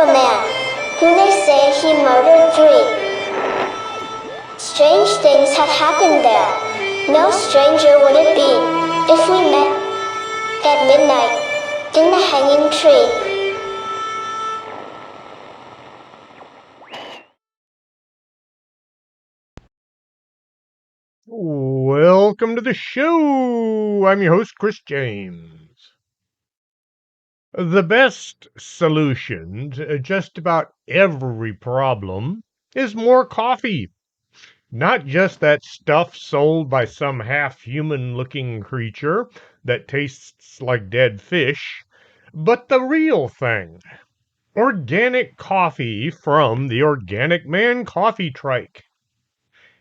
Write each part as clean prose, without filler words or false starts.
a man, who they say he murdered 3. Strange things have happened there. No stranger would it be if we met at midnight in the hanging tree. Welcome to the show. I'm your host, Chris James. The best solution to just about every problem is more coffee. Not just that stuff sold by some half-human looking creature that tastes like dead fish, but the real thing. Organic coffee from the Organic Man Coffee Trike.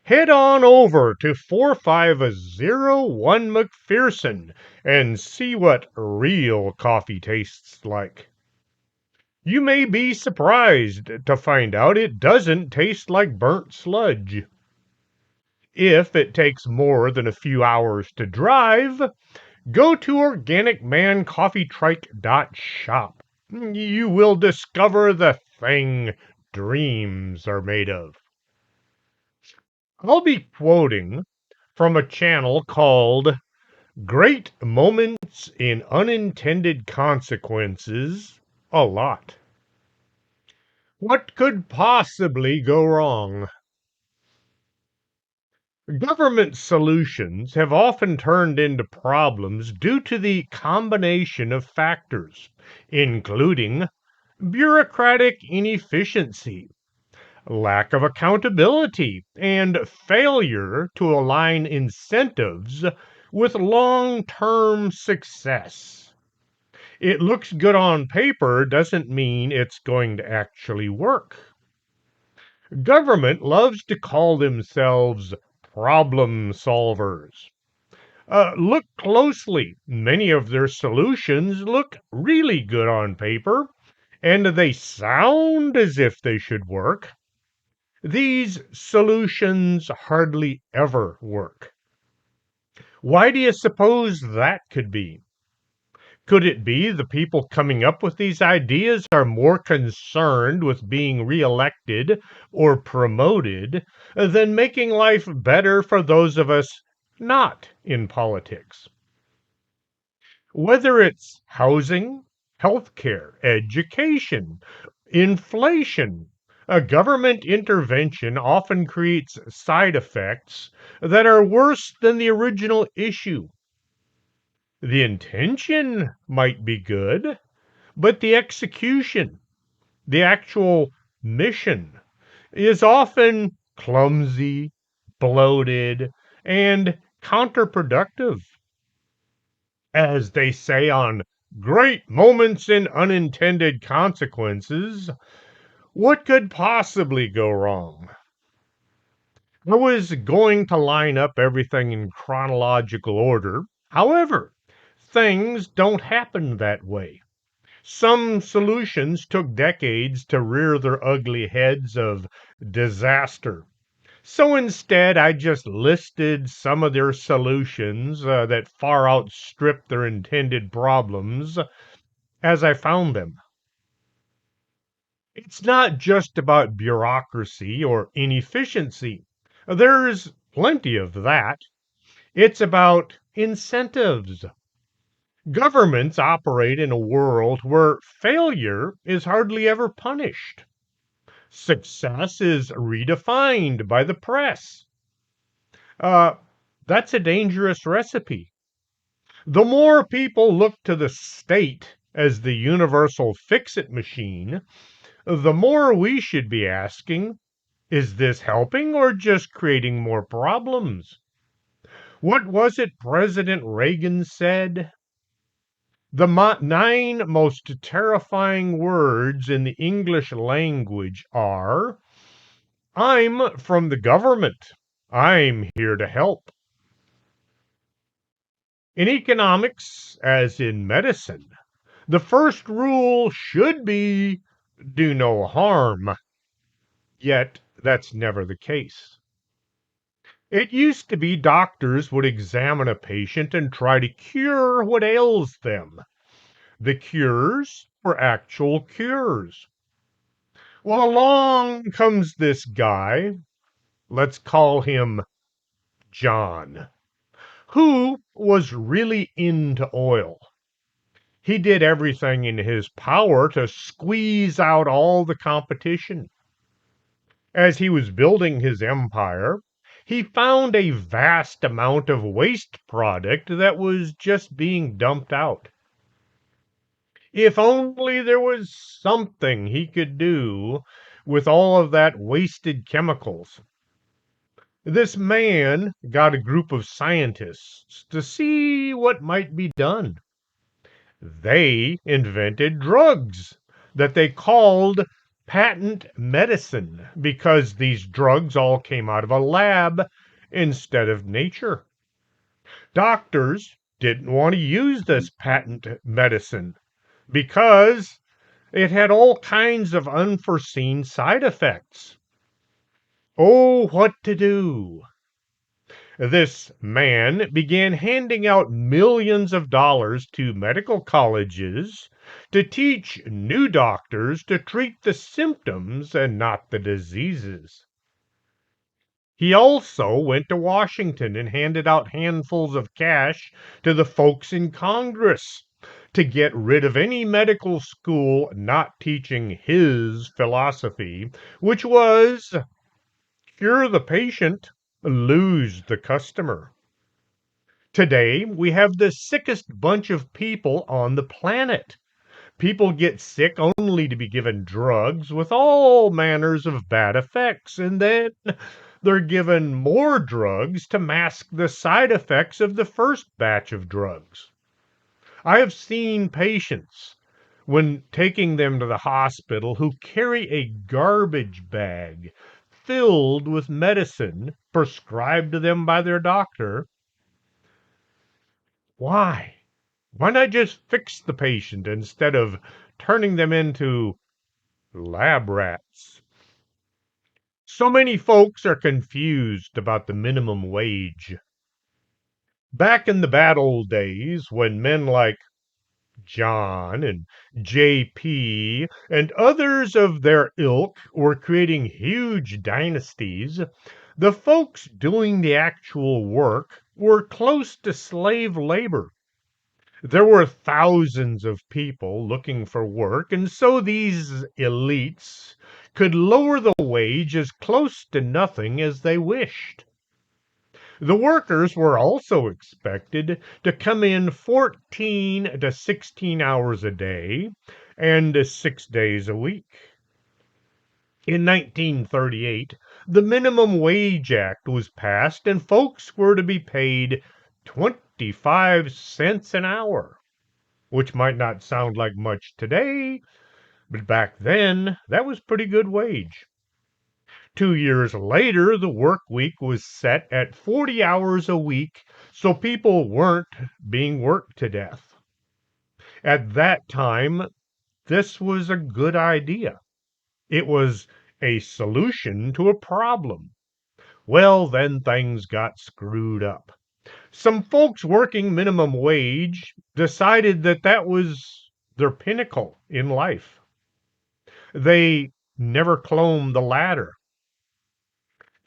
Head on over to 4501 McPherson and see what real coffee tastes like. You may be surprised to find out it doesn't taste like burnt sludge. If it takes more than a few hours to drive, go to organicmancoffeetrike.shop. You will discover the thing dreams are made of. I'll be quoting from a channel called Great Moments in Unintended Consequences a lot. What could possibly go wrong? Government solutions have often turned into problems due to the combination of factors, including bureaucratic inefficiency, lack of accountability, and failure to align incentives with long-term success. It looks good on paper doesn't mean it's going to actually work. Government loves to call themselves problem solvers. Look closely. Many of their solutions look really good on paper, and they sound as if they should work. These solutions hardly ever work. Why do you suppose that could be? Could it be the people coming up with these ideas are more concerned with being reelected or promoted than making life better for those of us not in politics? Whether it's housing, healthcare, education, inflation, a government intervention often creates side effects that are worse than the original issue. The intention might be good, but the execution, the actual mission, is often clumsy, bloated, and counterproductive. As they say on Great Moments in Unintended Consequences, what could possibly go wrong? I was going to line up everything in chronological order. However, things don't happen that way. Some solutions took decades to rear their ugly heads of disaster. So instead, I just listed some of their solutions that far outstrip their intended problems as I found them. It's not just about bureaucracy or inefficiency. There's plenty of that. It's about incentives. Governments operate in a world where failure is hardly ever punished. Success is redefined by the press. Uh, that's a dangerous recipe. The more people look to the state as the universal fix-it machine, the more we should be asking, is this helping or just creating more problems? What was it President Reagan said? The 9 most terrifying words in the English language are, I'm from the government. I'm here to help. In economics, as in medicine, the first rule should be do no harm. Yet, that's never the case. It used to be doctors would examine a patient and try to cure what ails them. The cures were actual cures. Well, along comes this guy, let's call him John, who was really into oil. He did everything in his power to squeeze out all the competition. As he was building his empire, he found a vast amount of waste product that was just being dumped out. If only there was something he could do with all of that wasted chemicals. This man got a group of scientists to see what might be done. They invented drugs that they called patent medicine because these drugs all came out of a lab instead of nature. Doctors didn't want to use this patent medicine because it had all kinds of unforeseen side effects. Oh, what to do? This man began handing out millions of dollars to medical colleges to teach new doctors to treat the symptoms and not the diseases. He also went to Washington and handed out handfuls of cash to the folks in Congress to get rid of any medical school not teaching his philosophy, which was cure the patient, lose the customer. Today, we have the sickest bunch of people on the planet. People get sick only to be given drugs with all manners of bad effects, and then they're given more drugs to mask the side effects of the first batch of drugs. I have seen patients, when taking them to the hospital, who carry a garbage bag filled with medicine prescribed to them by their doctor. Why? Why not just fix the patient instead of turning them into lab rats? So many folks are confused about the minimum wage. Back in the bad old days, when men like John and JP and others of their ilk were creating huge dynasties, the folks doing the actual work were close to slave labor. There were thousands of people looking for work, and so these elites could lower the wage as close to nothing as they wished. The workers were also expected to come in 14 to 16 hours a day and 6 days a week. In 1938, the Minimum Wage Act was passed, and folks were to be paid 25 cents an hour, which might not sound like much today, but back then, that was pretty good wage. 2 years later, the work week was set at 40 hours a week, so people weren't being worked to death. At that time, this was a good idea. It was a solution to a problem. Well, then things got screwed up. Some folks working minimum wage decided that that was their pinnacle in life. They never climbed the ladder.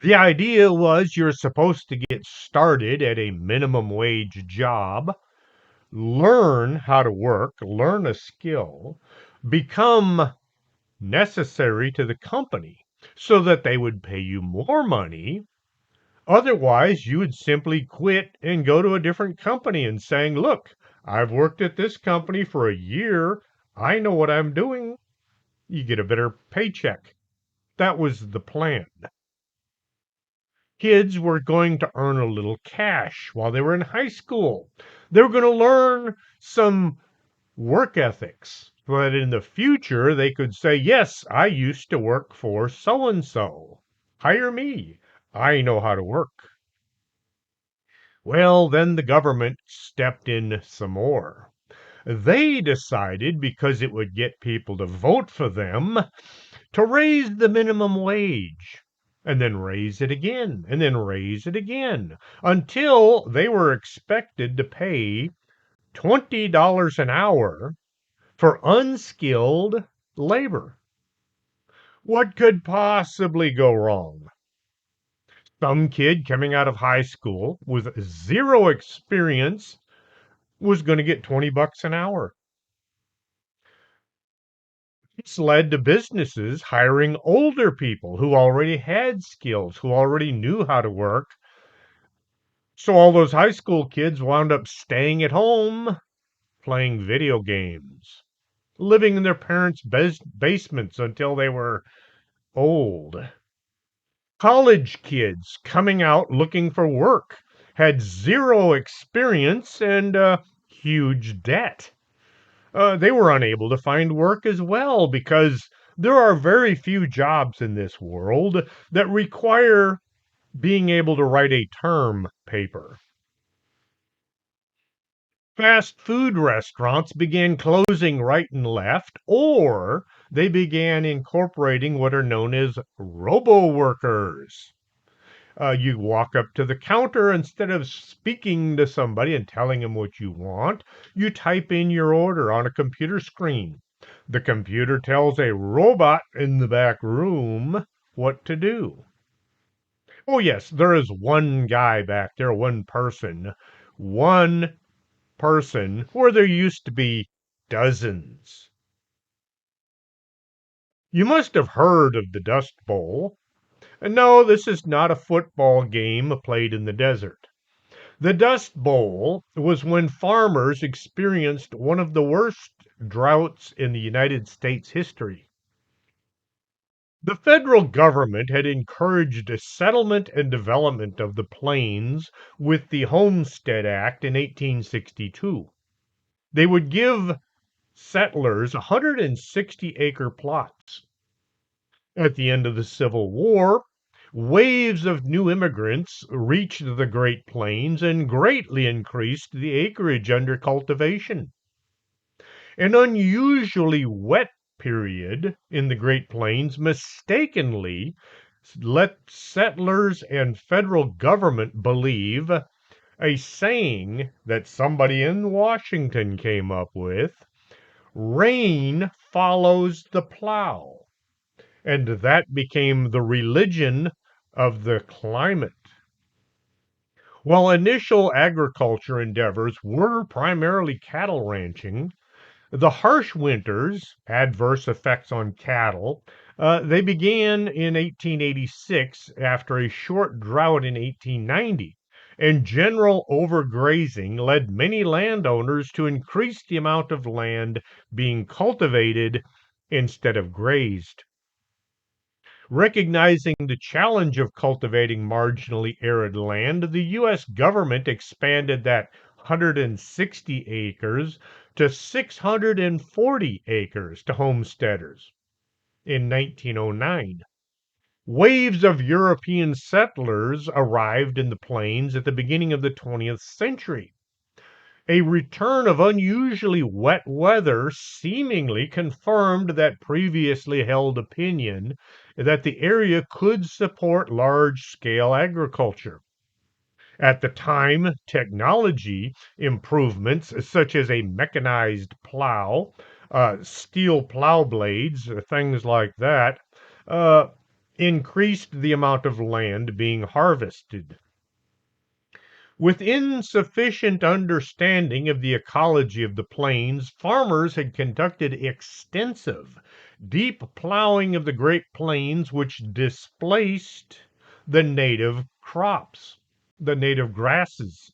The idea was you're supposed to get started at a minimum wage job, learn how to work, learn a skill, become necessary to the company so that they would pay you more money. Otherwise, you would simply quit and go to a different company and saying, look, I've worked at this company for a year. I know what I'm doing. You get a better paycheck. That was the plan. Kids were going to earn a little cash while they were in high school. They were going to learn some work ethics, but in the future they could say, yes, I used to work for so and so. Hire me. I know how to work. Well, then the government stepped in some more. They decided, because it would get people to vote for them, to raise the minimum wage, and then raise it again, and then raise it again, until they were expected to pay $20 an hour for unskilled labor. What could possibly go wrong? Some kid coming out of high school with zero experience was going to get 20 bucks an hour. This led to businesses hiring older people who already had skills, who already knew how to work. So all those high school kids wound up staying at home, playing video games, living in their parents' basements until they were old. College kids coming out looking for work had zero experience and huge debt. They were unable to find work as well because there are very few jobs in this world that require being able to write a term paper. Fast food restaurants began closing right and left, or they began incorporating what are known as robo workers. You walk up to the counter instead of speaking to somebody and telling them what you want. You type in your order on a computer screen. The computer tells a robot in the back room what to do. Oh, yes, there is one guy back there, one person where there used to be dozens. You must have heard of the Dust Bowl. No, this is not a football game played in the desert. The Dust Bowl was when farmers experienced one of the worst droughts in the United States history. The federal government had encouraged a settlement and development of the plains with the Homestead Act in 1862. They would give settlers 160-acre plots. At the end of the Civil War, waves of new immigrants reached the Great Plains and greatly increased the acreage under cultivation. An unusually wet period in the Great Plains mistakenly let settlers and federal government believe a saying that somebody in Washington came up with: rain follows the plow. And that became the religion of the climate. While initial agriculture endeavors were primarily cattle ranching, the harsh winters, adverse effects on cattle, they began in 1886 after a short drought in 1890, and general overgrazing led many landowners to increase the amount of land being cultivated instead of grazed. Recognizing the challenge of cultivating marginally arid land, the U.S. government expanded that 160 acres to 640 acres to homesteaders in 1909. Waves of European settlers arrived in the plains at the beginning of the 20th century. A return of unusually wet weather seemingly confirmed that previously held opinion that the area could support large-scale agriculture. At the time, technology improvements such as a mechanized plow, steel plow blades, things like that, uh, increased the amount of land being harvested. With insufficient understanding of the ecology of the plains, farmers had conducted extensive, deep plowing of the Great Plains, which displaced the native crops, the native grasses.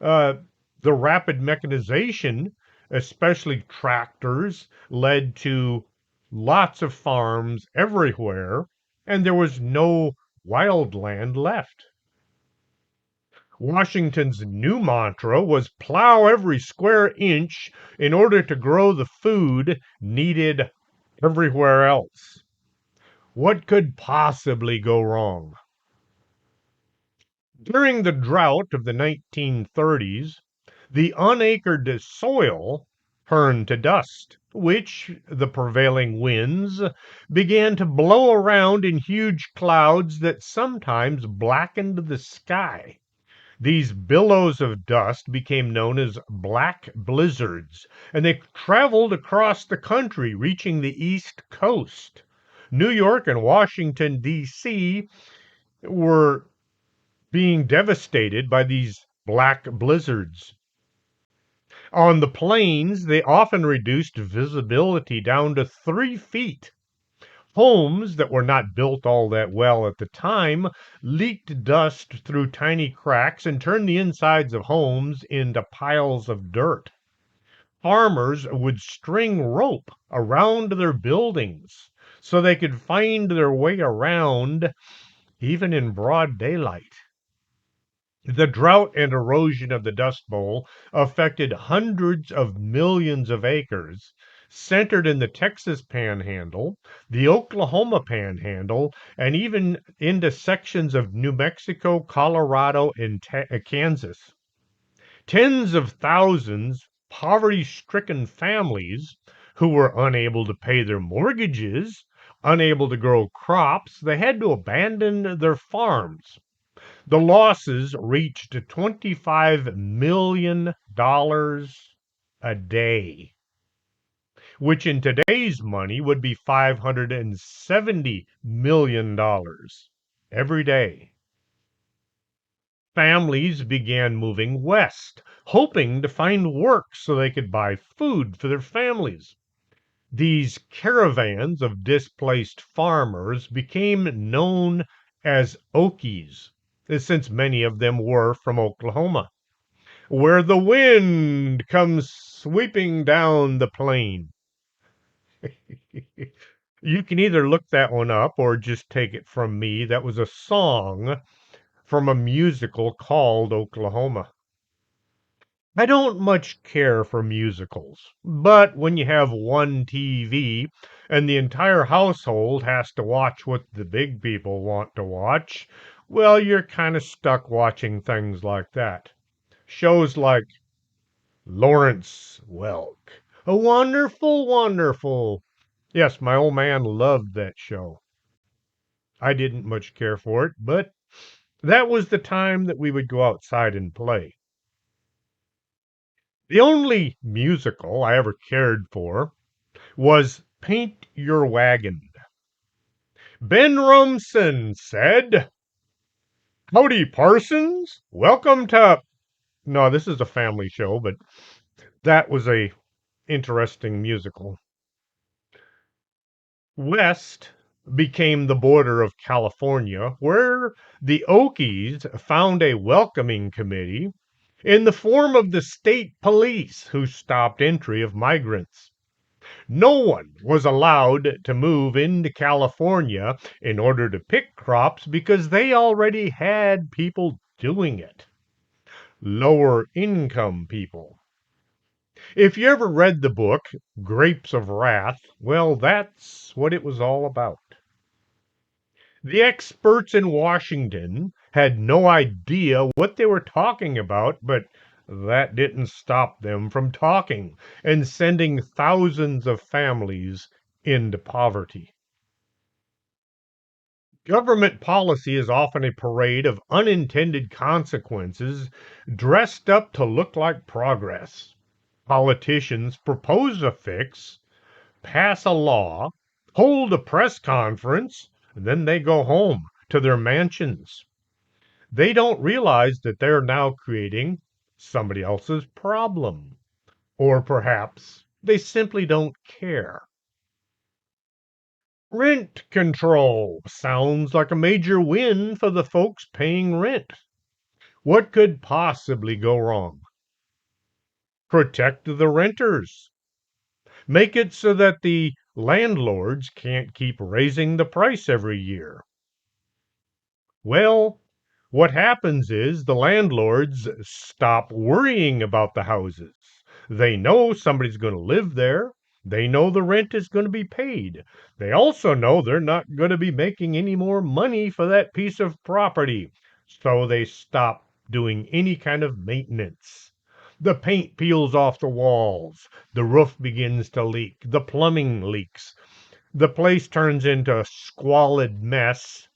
Uh, the rapid mechanization, especially tractors, led to lots of farms everywhere, and there was no wild land left. Washington's new mantra was plow every square inch in order to grow the food needed everywhere else. What could possibly go wrong? During the drought of the 1930s, the unacred soil turned to dust, which the prevailing winds began to blow around in huge clouds that sometimes blackened the sky. These billows of dust became known as black blizzards, and they traveled across the country, reaching the East Coast. New York and Washington, D.C. were being devastated by these black blizzards. On the plains, they often reduced visibility down to 3 feet. Homes that were not built all that well at the time leaked dust through tiny cracks and turned the insides of homes into piles of dirt. Farmers would string rope around their buildings so they could find their way around even in broad daylight. The drought and erosion of the Dust Bowl affected hundreds of millions of acres, centered in the Texas Panhandle, the Oklahoma Panhandle, and even into sections of New Mexico, Colorado, and Kansas. Tens of thousands poverty-stricken families who were unable to pay their mortgages, unable to grow crops, they had to abandon their farms. The losses reached $25 million a day, which in today's money would be $570 million every day. Families began moving west, hoping to find work so they could buy food for their families. These caravans of displaced farmers became known as Okies, since many of them were from Oklahoma, where the wind comes sweeping down the plain. You can either look that one up or just take it from me. That was a song from a musical called Oklahoma. I don't much care for musicals, but when you have one TV and the entire household has to watch what the big people want to watch, well, you're kind of stuck watching things like that. Shows like Lawrence Welk. A wonderful, wonderful. Yes, my old man loved that show. I didn't much care for it, but that was the time that we would go outside and play. The only musical I ever cared for was Paint Your Wagon. Ben Rumson said, "Howdy, Parsons. Welcome to..." No, this is a family show, but that was a interesting musical. West became the border of California, where the Okies found a welcoming committee in the form of the state police who stopped entry of migrants. No one was allowed to move into California in order to pick crops because they already had people doing it. Lower income people. If you ever read the book, Grapes of Wrath, well, that's what it was all about. The experts in Washington had no idea what they were talking about, but that didn't stop them from talking and sending thousands of families into poverty. Government policy is often a parade of unintended consequences dressed up to look like progress. Politicians propose a fix, pass a law, hold a press conference, and then they go home to their mansions. They don't realize that they're now creating somebody else's problem. Or perhaps they simply don't care. Rent control sounds like a major win for the folks paying rent. What could possibly go wrong? Protect the renters. Make it so that the landlords can't keep raising the price every year. Well, what happens is the landlords stop worrying about the houses. They know somebody's going to live there. They know the rent is going to be paid. They also know they're not going to be making any more money for that piece of property. So they stop doing any kind of maintenance. The paint peels off the walls. The roof begins to leak. The plumbing leaks. The place turns into a squalid mess,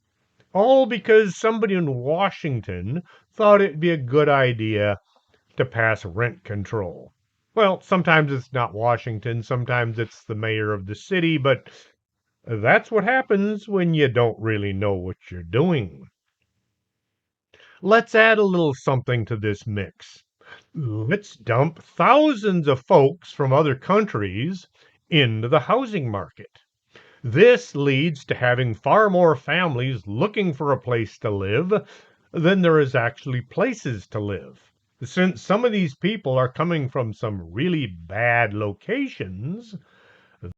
all because somebody in Washington thought it'd be a good idea to pass rent control. Well, sometimes it's not Washington, sometimes it's the mayor of the city, but That's what happens when you don't really know what you're doing. Let's add a little something to this mix. Let's dump thousands of folks from other countries into the housing market. This leads to having far more families looking for a place to live than there is actually places to live. Since some of these people are coming from some really bad locations,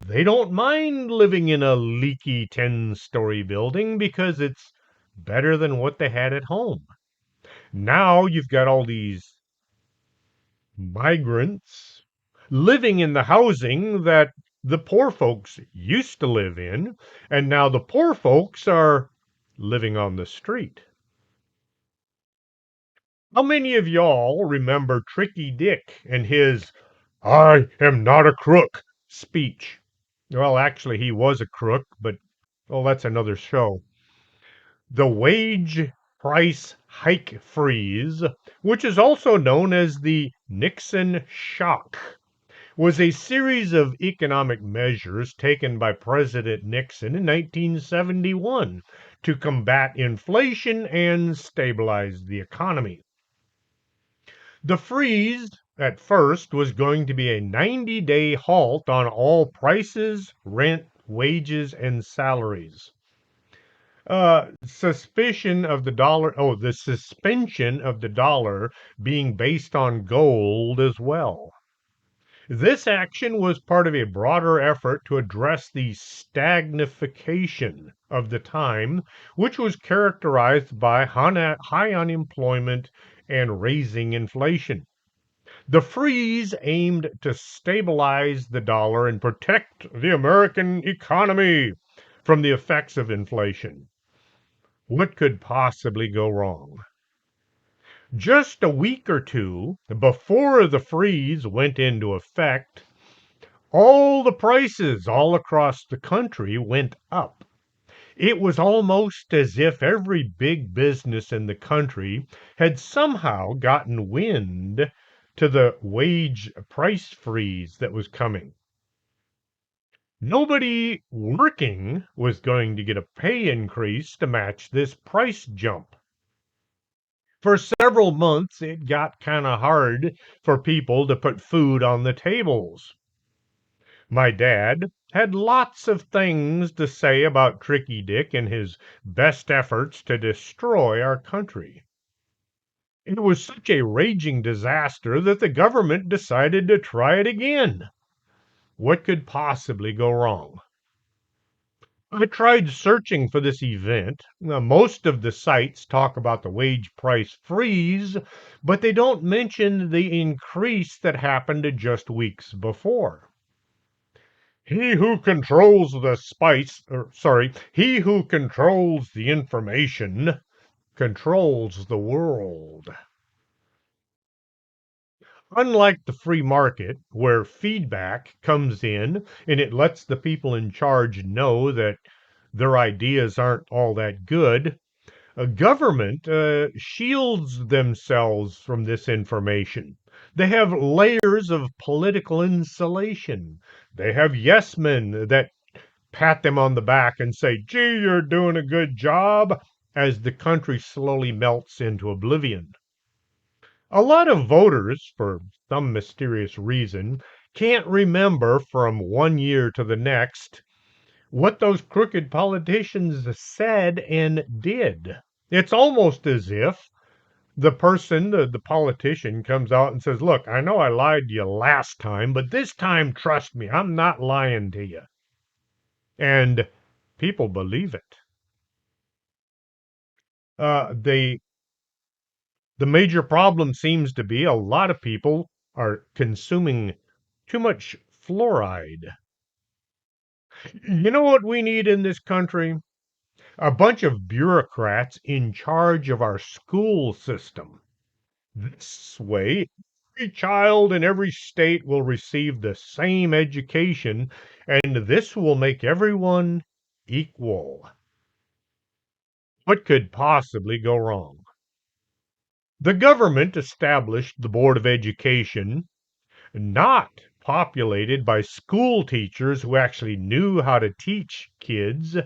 they don't mind living in a leaky 10-story building because it's better than what they had at home. Now you've got all these migrants living in the housing that the poor folks used to live in, and now the poor folks are living on the street. How many of y'all remember Tricky Dick and his "I am not a crook" speech? Well, actually, he was a crook, but well, that's another show. The wage price hike freeze, which is also known as the Nixon shock, was a series of economic measures taken by President Nixon in 1971 to combat inflation and stabilize the economy. The freeze at first was going to be a 90-day halt on all prices, rent, wages, and salaries. The suspension of the dollar being based on gold as well. This action was part of a broader effort to address the stagnification of the time, which was characterized by high unemployment and raising inflation. The freeze aimed to stabilize the dollar and protect the American economy from the effects of inflation. What could possibly go wrong? Just a week or two before the freeze went into effect, all the prices all across the country went up. It was almost as if every big business in the country had somehow gotten wind to the wage price freeze that was coming. Nobody working was going to get a pay increase to match this price jump. For several months, it got kind of hard for people to put food on the tables. My dad had lots of things to say about Tricky Dick and his best efforts to destroy our country. It was such a raging disaster that the government decided to try it again. What could possibly go wrong? I tried searching for this event. Most of the sites talk about the wage price freeze, but they don't mention the increase that happened just weeks before. He who controls the he who controls the information controls the world. Unlike the free market, where feedback comes in and it lets the people in charge know that their ideas aren't all that good, a government shields themselves from this information. They have layers of political insulation. They have yes men that pat them on the back and say, gee, you're doing a good job, as the country slowly melts into oblivion. A lot of voters, for some mysterious reason, can't remember from one year to the next what those crooked politicians said and did. It's almost as if the politician comes out and says, look, I know I lied to you last time, but this time, trust me, I'm not lying to you. And people believe it. The major problem seems to be a lot of people are consuming too much fluoride. You know what we need in this country? A bunch of bureaucrats in charge of our school system. This way, every child in every state will receive the same education, and this will make everyone equal. What could possibly go wrong? The government established the Board of Education not populated by school teachers who actually knew how to teach kids,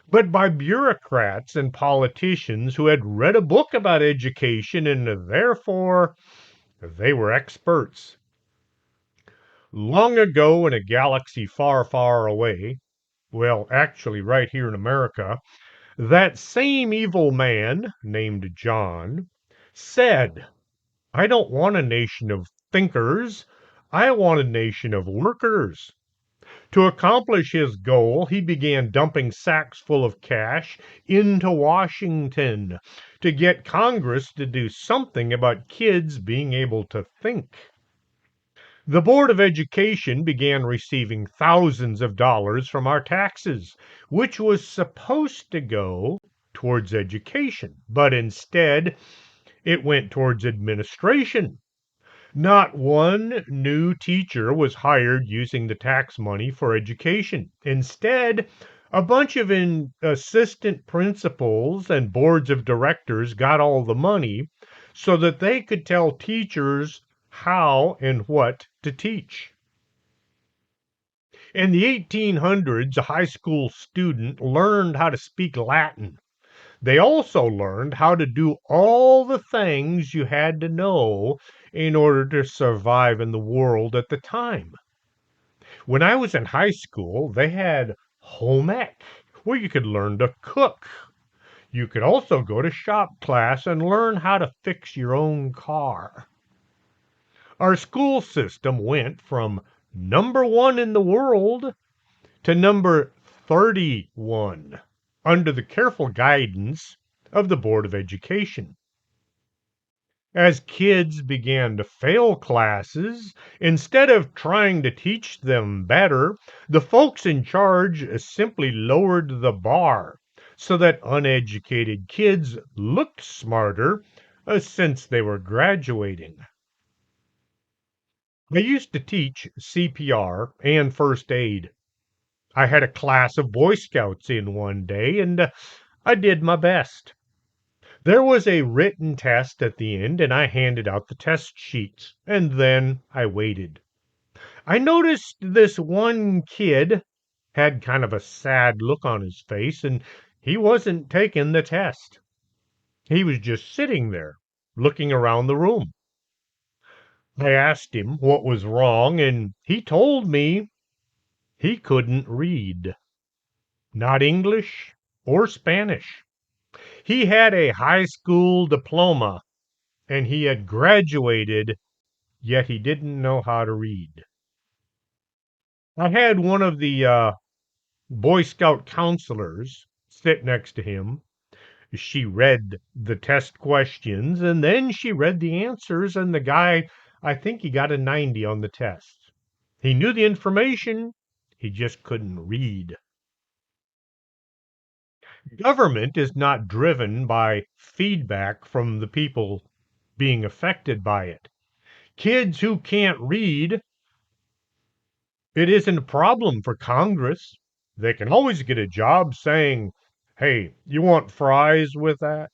but by bureaucrats and politicians who had read a book about education and therefore they were experts. Long ago in a galaxy far, far away, well, actually right here in America, that same evil man named John said, I don't want a nation of thinkers. I want a nation of workers. To accomplish his goal, he began dumping sacks full of cash into Washington to get Congress to do something about kids being able to think. The Board of Education began receiving thousands of dollars from our taxes, which was supposed to go towards education, but instead it went towards administration. Not one new teacher was hired using the tax money for education. Instead, a bunch of assistant principals and boards of directors got all the money so that they could tell teachers how and what to teach. In the 1800s, a high school student learned how to speak Latin. They also learned how to do all the things you had to know in order to survive in the world at the time. When I was in high school, they had home ec, where you could learn to cook. You could also go to shop class and learn how to fix your own car. Our school system went from number one in the world to number 31 under the careful guidance of the Board of Education. As kids began to fail classes, instead of trying to teach them better, the folks in charge simply lowered the bar so that uneducated kids looked smarter since they were graduating. I used to teach CPR and first aid. I had a class of Boy Scouts in one day, and I did my best. There was a written test at the end, and I handed out the test sheets, and then I waited. I noticed this one kid had kind of a sad look on his face, and he wasn't taking the test. He was just sitting there, looking around the room. I asked him what was wrong, and he told me he couldn't read, not English or Spanish. He had a high school diploma and he had graduated, yet he didn't know how to read. I had one of the Boy Scout counselors sit next to him. She read the test questions and then she read the answers, and the guy, I think he got a 90 on the test. He knew the information, he just couldn't read. Government is not driven by feedback from the people being affected by it. Kids who can't read, it isn't a problem for Congress. They can always get a job saying, hey, you want fries with that?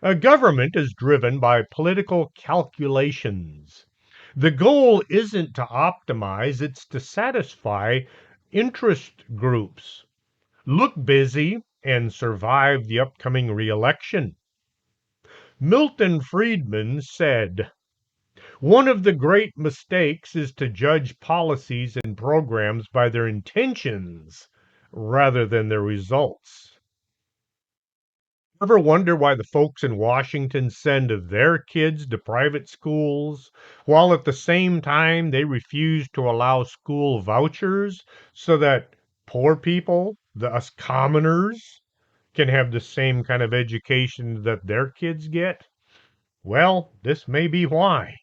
A government is driven by political calculations. The goal isn't to optimize, it's to satisfy interest groups. Look busy and survive the upcoming re-election. Milton Friedman said, one of the great mistakes is to judge policies and programs by their intentions rather than their results. Ever wonder why the folks in Washington send their kids to private schools while at the same time they refuse to allow school vouchers so that poor people, us commoners, can have the same kind of education that their kids get? Well, this may be why.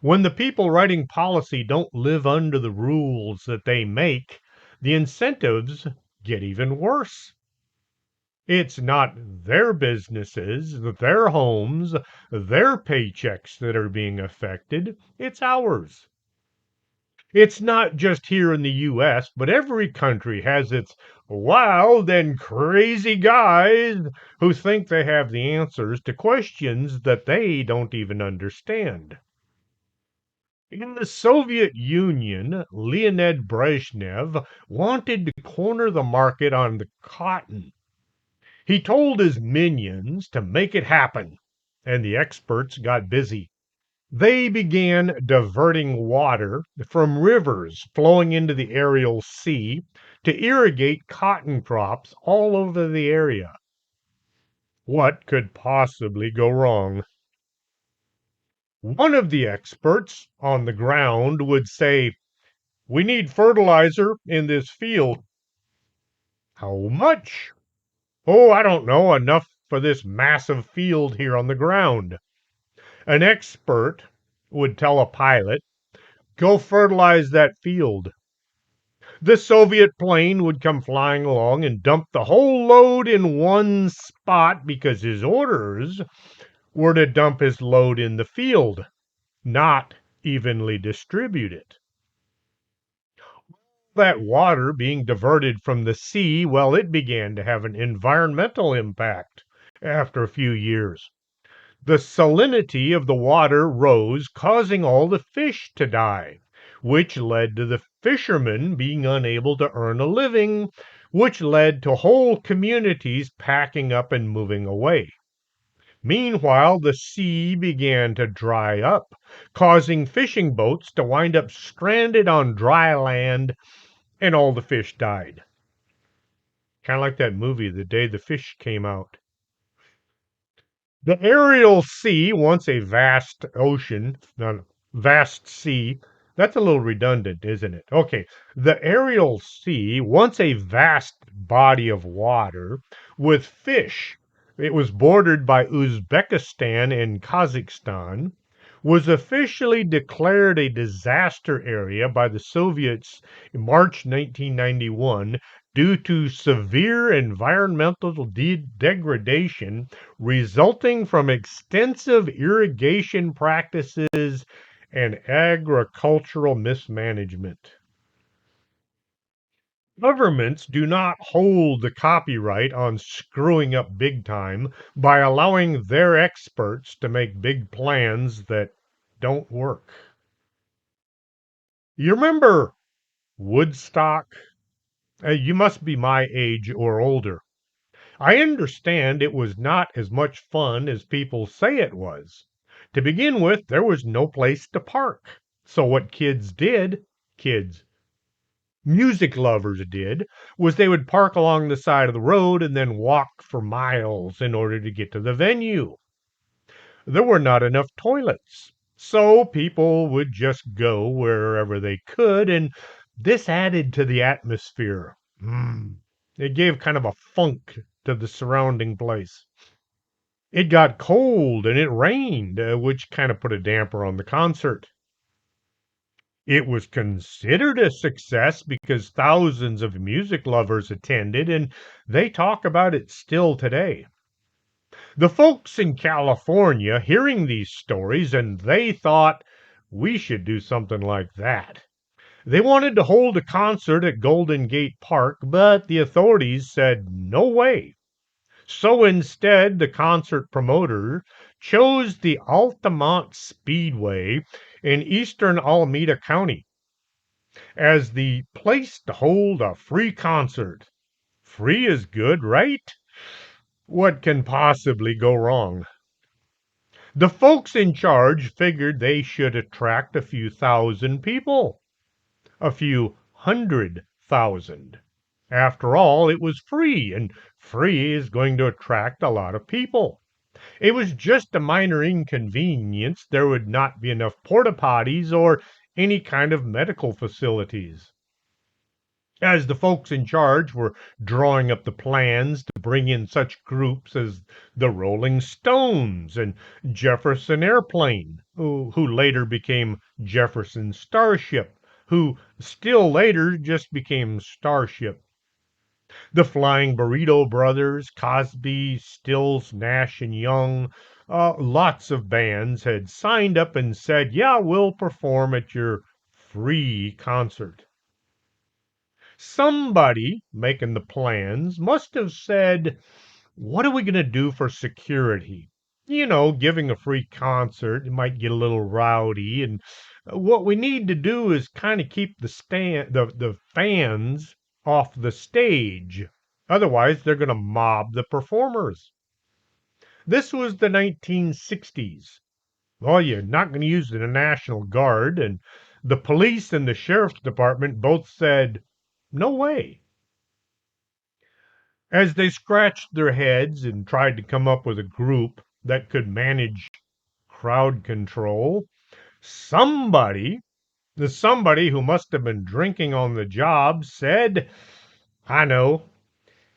When the people writing policy don't live under the rules that they make, the incentives get even worse. It's not their businesses, their homes, their paychecks that are being affected. It's ours. It's not just here in the US, but every country has its wild and crazy guys who think they have the answers to questions that they don't even understand. In the Soviet Union, Leonid Brezhnev wanted to corner the market on the cotton. He told his minions to make it happen, and the experts got busy. They began diverting water from rivers flowing into the Aral Sea to irrigate cotton crops all over the area. What could possibly go wrong? One of the experts on the ground would say, "We need fertilizer in this field." "How much?" "Oh, I don't know, enough for this massive field here on the ground." An expert would tell a pilot, "Go fertilize that field." The Soviet plane would come flying along and dump the whole load in one spot because his orders were to dump his load in the field, not evenly distribute it. That water being diverted from the sea, well, it began to have an environmental impact after a few years. The salinity of the water rose, causing all the fish to die, which led to the fishermen being unable to earn a living, which led to whole communities packing up and moving away. Meanwhile, the sea began to dry up, causing fishing boats to wind up stranded on dry land, and all the fish died. Kind of like that movie, The Day the Fish Came Out. The Aral Sea, once a vast ocean, not a vast sea. That's a little redundant, isn't it? Okay. The Aral Sea, once a vast body of water with fish, it was bordered by Uzbekistan and Kazakhstan, was officially declared a disaster area by the Soviets in March 1991 due to severe environmental degradation resulting from extensive irrigation practices and agricultural mismanagement. Governments do not hold the copyright on screwing up big time by allowing their experts to make big plans that don't work. You remember Woodstock? You must be my age or older. I understand it was not as much fun as people say it was. To begin with, there was no place to park. So what kids, music lovers did, was they would park along the side of the road and then walk for miles in order to get to the venue. There were not enough toilets. So people would just go wherever they could, and this added to the atmosphere. It gave kind of a funk to the surrounding place. It got cold and it rained, which kind of put a damper on the concert. It was considered a success because thousands of music lovers attended, and they talk about it still today. The folks in California hearing these stories, and they thought we should do something like that. They wanted to hold a concert at Golden Gate Park, but the authorities said no way. So instead, the concert promoter chose the Altamont Speedway in eastern Alameda County as the place to hold a free concert. Free is good, right? What can possibly go wrong? The folks in charge figured they should attract a few thousand people, a few 100,000. After all, it was free, and free is going to attract a lot of people. It was just a minor inconvenience. There would not be enough porta potties or any kind of medical facilities. As the folks in charge were drawing up the plans to bring in such groups as the Rolling Stones and Jefferson Airplane, who later became Jefferson Starship, who still later just became Starship. The Flying Burrito Brothers, Cosby, Stills, Nash and Young, lots of bands had signed up and said, "Yeah, we'll perform at your free concert." Somebody making the plans must have said, "What are we going to do for security?" Giving a free concert, it might get a little rowdy, and What we need to do is kind of keep the fans off the stage. Otherwise, they're going to mob the performers. This was the 1960s. Well, you're not going to use the National Guard, and the police and the sheriff's department both said, no way. As they scratched their heads and tried to come up with a group that could manage crowd control, somebody who must have been drinking on the job said, I know,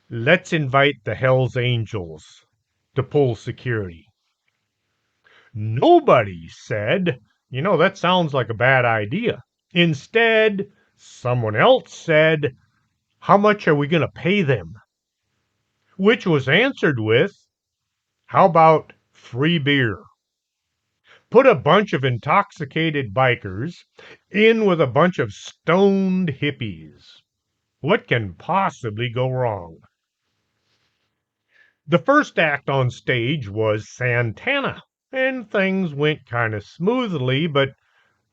let's invite the Hells Angels to pull security. Nobody said, that sounds like a bad idea. Instead, someone else said, how much are we going to pay them? Which was answered with, how about free beer? Put a bunch of intoxicated bikers in with a bunch of stoned hippies. What can possibly go wrong? The first act on stage was Santana, and things went kind of smoothly, but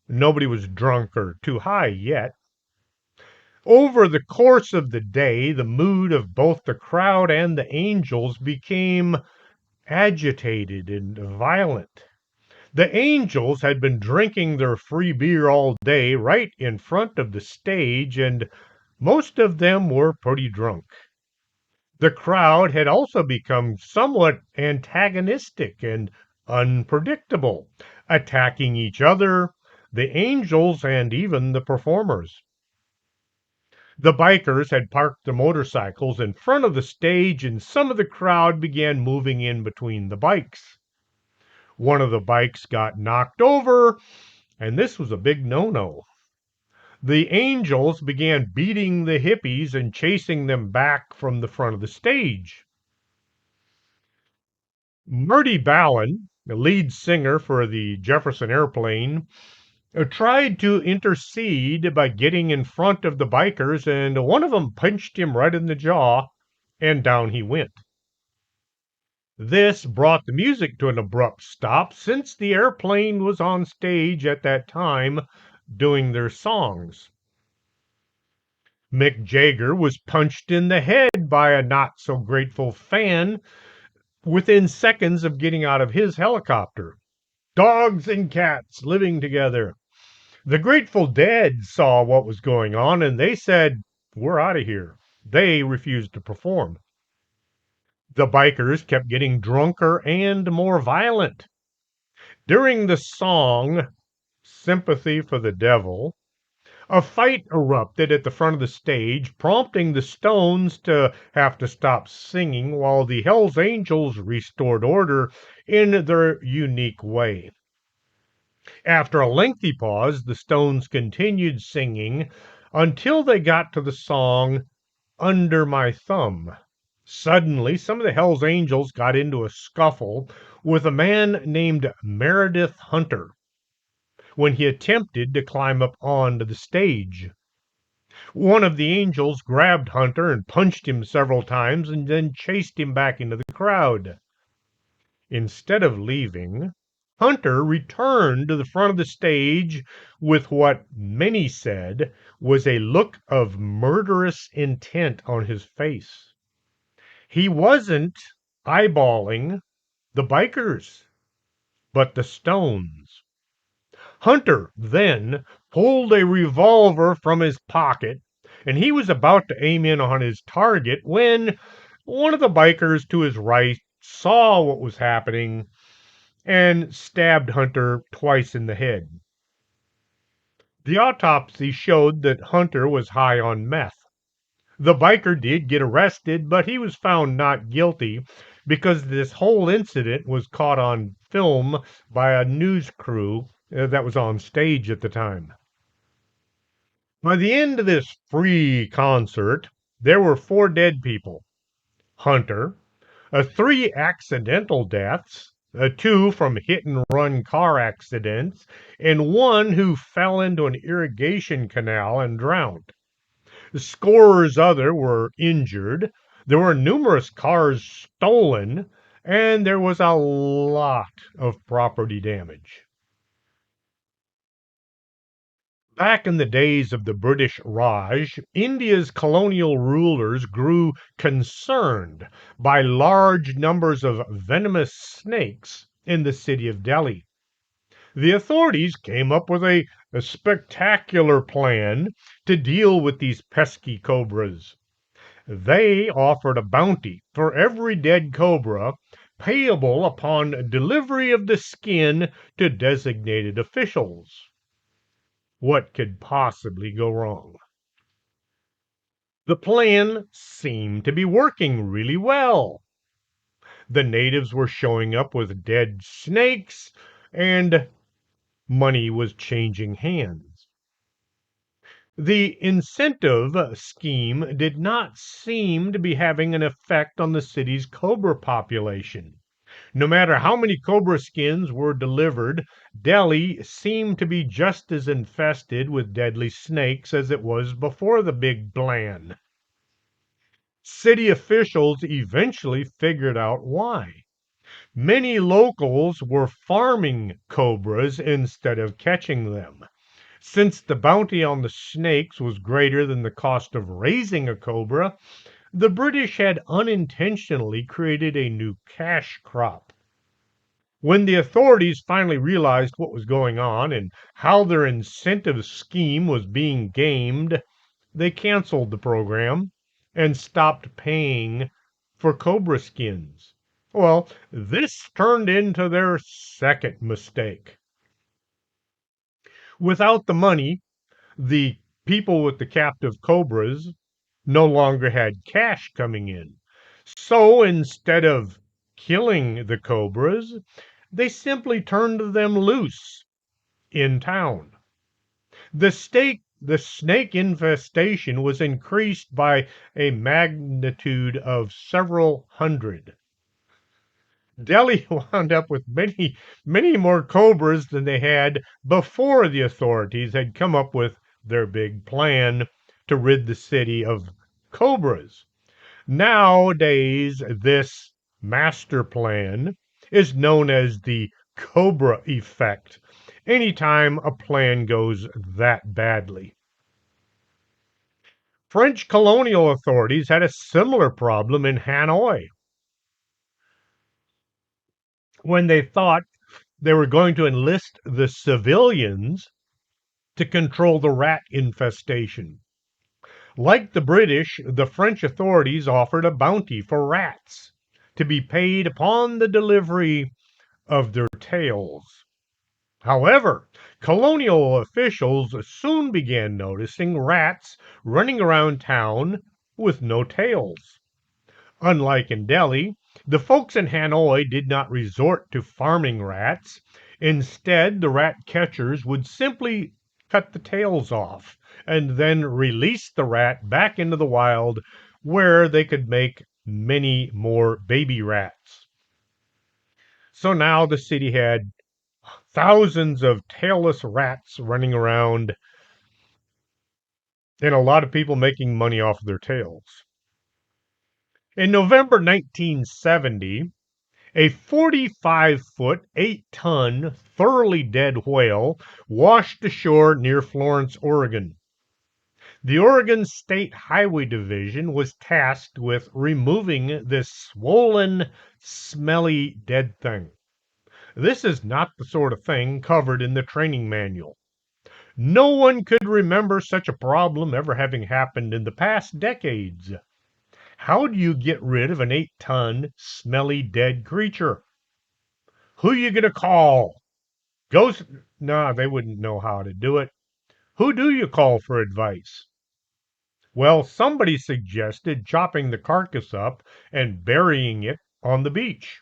nobody was drunk or too high yet. Over the course of the day, the mood of both the crowd and the angels became agitated and violent. The angels had been drinking their free beer all day right in front of the stage, and most of them were pretty drunk. The crowd had also become somewhat antagonistic and unpredictable, attacking each other, the angels, and even the performers. The bikers had parked the motorcycles in front of the stage, and some of the crowd began moving in between the bikes. One of the bikes got knocked over, and this was a big no-no. The angels began beating the hippies and chasing them back from the front of the stage. Marty Balin, the lead singer for the Jefferson Airplane, tried to intercede by getting in front of the bikers, and one of them punched him right in the jaw, and down he went. This brought the music to an abrupt stop since the Airplane was on stage at that time doing their songs. Mick Jagger was punched in the head by a not so grateful fan within seconds of getting out of his helicopter. Dogs and cats living together. The Grateful Dead saw what was going on and they said, we're out of here. They refused to perform. The bikers kept getting drunker and more violent. During the song, Sympathy for the Devil, a fight erupted at the front of the stage, prompting the Stones to have to stop singing while the Hells Angels restored order in their unique way. After a lengthy pause, the Stones continued singing until they got to the song Under My Thumb. Suddenly, some of the Hells Angels got into a scuffle with a man named Meredith Hunter when he attempted to climb up onto the stage. One of the angels grabbed Hunter and punched him several times and then chased him back into the crowd. Instead of leaving, Hunter returned to the front of the stage with what many said was a look of murderous intent on his face. He wasn't eyeballing the bikers, but the Stones. Hunter then pulled a revolver from his pocket, and he was about to aim in on his target when one of the bikers to his right saw what was happening and stabbed Hunter twice in the head. The autopsy showed that Hunter was high on meth. The biker did get arrested, but he was found not guilty because this whole incident was caught on film by a news crew that was on stage at the time. By the end of this free concert, there were 4 dead people. Hunter, 3 accidental deaths, 2 from hit-and-run car accidents, and 1 who fell into an irrigation canal and drowned. Scores other were injured. There were numerous cars stolen, and there was a lot of property damage. Back in the days of the British Raj, India's colonial rulers grew concerned by large numbers of venomous snakes in the city of Delhi. The authorities came up with a spectacular plan to deal with these pesky cobras. They offered a bounty for every dead cobra, payable upon delivery of the skin to designated officials. What could possibly go wrong? The plan seemed to be working really well. The natives were showing up with dead snakes, and money was changing hands. The incentive scheme did not seem to be having an effect on the city's cobra population. No matter how many cobra skins were delivered, Delhi seemed to be just as infested with deadly snakes as it was before the big plan. City officials eventually figured out why. Many locals were farming cobras instead of catching them. Since the bounty on the snakes was greater than the cost of raising a cobra, the British had unintentionally created a new cash crop. When the authorities finally realized what was going on and how their incentive scheme was being gamed, they canceled the program and stopped paying for cobra skins. Well, this turned into their second mistake. Without the money, the people with the captive cobras no longer had cash coming in. So instead of killing the cobras, they simply turned them loose in town. The snake infestation was increased by a magnitude of several hundred. Delhi wound up with many more cobras than they had before the authorities had come up with their big plan to rid the city of cobras. Nowadays, this master plan is known as the Cobra effect anytime a plan goes that badly. French colonial authorities had a similar problem in Hanoi when they thought they were going to enlist the civilians to control the rat infestation. Like the British, the French authorities offered a bounty for rats to be paid upon the delivery of their tails. However, colonial officials soon began noticing rats running around town with no tails. Unlike in Delhi, the folks in Hanoi did not resort to farming rats. Instead, the rat catchers would simply cut the tails off and then release the rat back into the wild where they could make many more baby rats. So now the city had thousands of tailless rats running around and a lot of people making money off of their tails. In November 1970, a 45-foot, 8-ton, thoroughly dead whale washed ashore near Florence, Oregon. The Oregon State Highway Division was tasked with removing this swollen, smelly, dead thing. This is not the sort of thing covered in the training manual. No one could remember such a problem ever having happened in the past decades. How do you get rid of an 8-ton, smelly, dead creature? Who you gonna call? Ghost? Nah, they wouldn't know how to do it. Who do you call for advice? Well, somebody suggested chopping the carcass up and burying it on the beach.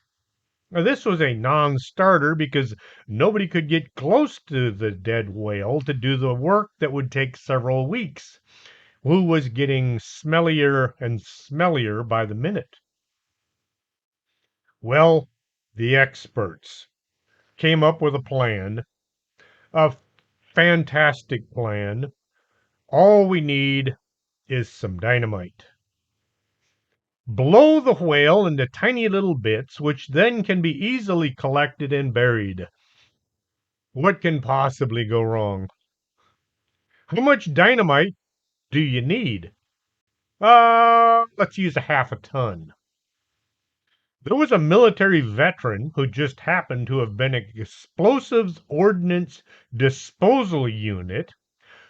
Now, this was a non-starter because nobody could get close to the dead whale to do the work that would take several weeks. Who was getting smellier and smellier by the minute? Well, the experts came up with a plan, a fantastic plan. All we need is some dynamite. Blow the whale into tiny little bits, which then can be easily collected and buried. What can possibly go wrong? How much dynamite do you need? Let's use a half a ton. There was a military veteran who just happened to have been an explosives ordnance disposal unit